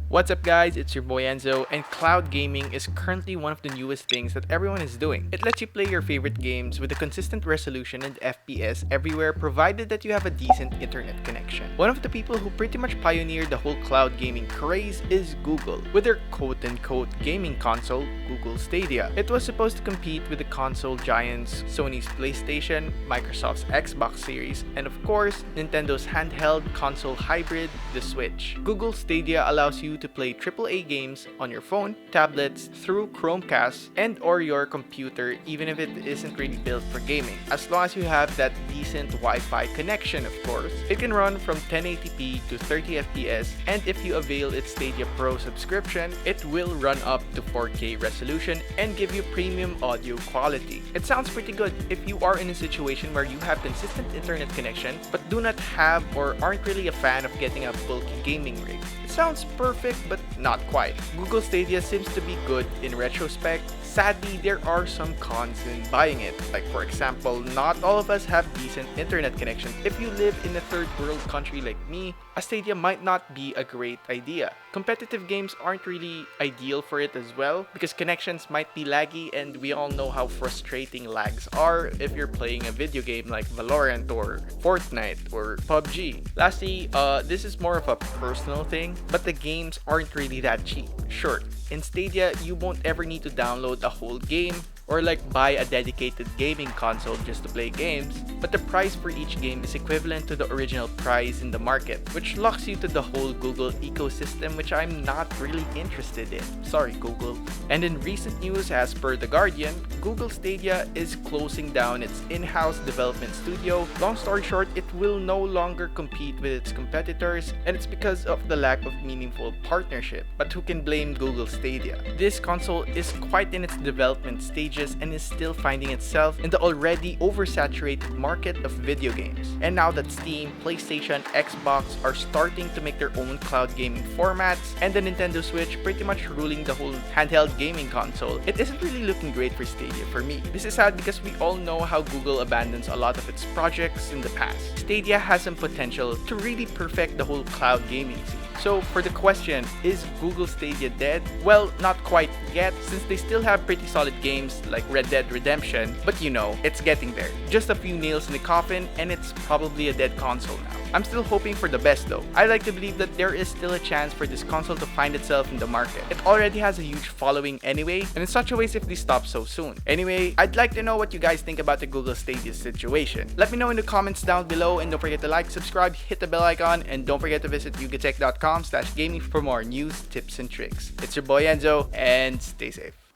What's up guys, it's your boy Enzo, and cloud gaming is currently one of the newest things that everyone is doing. It lets you play your favorite games with a consistent resolution and FPS everywhere provided that you have a decent internet connection. One of the people who pretty much pioneered the whole cloud gaming craze is Google, with their quote-unquote gaming console, Google Stadia. It was supposed to compete with the console giants Sony's PlayStation, Microsoft's Xbox Series, and of course, Nintendo's handheld console hybrid, the Switch. Google Stadia allows you to play AAA games on your phone, tablets, through Chromecast, and or your computer even if it isn't really built for gaming. As long as you have that decent Wi-Fi connection, of course. It can run from 1080p to 30 FPS, and if you avail its Stadia Pro subscription, it will run up to 4K resolution and give you premium audio quality. It sounds pretty good if you are in a situation where you have consistent internet connection but do not have or aren't really a fan of getting a bulky gaming rig. It sounds perfect but not quite. Google Stadia seems to be good in retrospect. Sadly, there are some cons in buying it. Like for example, not all of us have decent internet connections. If you live in a third world country like me, a Stadia might not be a great idea. Competitive games aren't really ideal for it as well because connections might be laggy, and we all know how frustrating lags are if you're playing a video game like Valorant or Fortnite or PUBG. Lastly, this is more of a personal thing, but the games aren't really that cheap. Sure, in Stadia, you won't ever need to download a whole game or like buy a dedicated gaming console just to play games, but the price for each game is equivalent to the original price in the market, which locks you to the whole Google ecosystem, which I'm not really interested in. Sorry, Google. And in recent news, as per The Guardian, Google Stadia is closing down its in-house development studio. Long story short, it will no longer compete with its competitors, and it's because of the lack of meaningful partnership. But who can blame Google Stadia? This console is quite in its development stages and is still finding itself in the already oversaturated market of video games. And now that Steam, PlayStation, Xbox are starting to make their own cloud gaming formats, and the Nintendo Switch pretty much ruling the whole handheld gaming console, it isn't really looking great for Stadia for me. This is sad because we all know how Google abandons a lot of its projects in the past. Stadia has some potential to really perfect the whole cloud gaming scene. So for the question, is Google Stadia dead? Well, not quite yet, since they still have pretty solid games like Red Dead Redemption, but you know, it's getting there. Just a few nails in the coffin and it's probably a dead console now. I'm still hoping for the best though. I like to believe that there is still a chance for this console to find itself in the market. It already has a huge following anyway, and it's such a waste if they stop so soon. Anyway, I'd like to know what you guys think about the Google Stadia situation. Let me know in the comments down below, and don't forget to like, subscribe, hit the bell icon, and don't forget to visit yugatech.com/gaming for more news, tips, and tricks. It's your boy Enzo, and stay safe.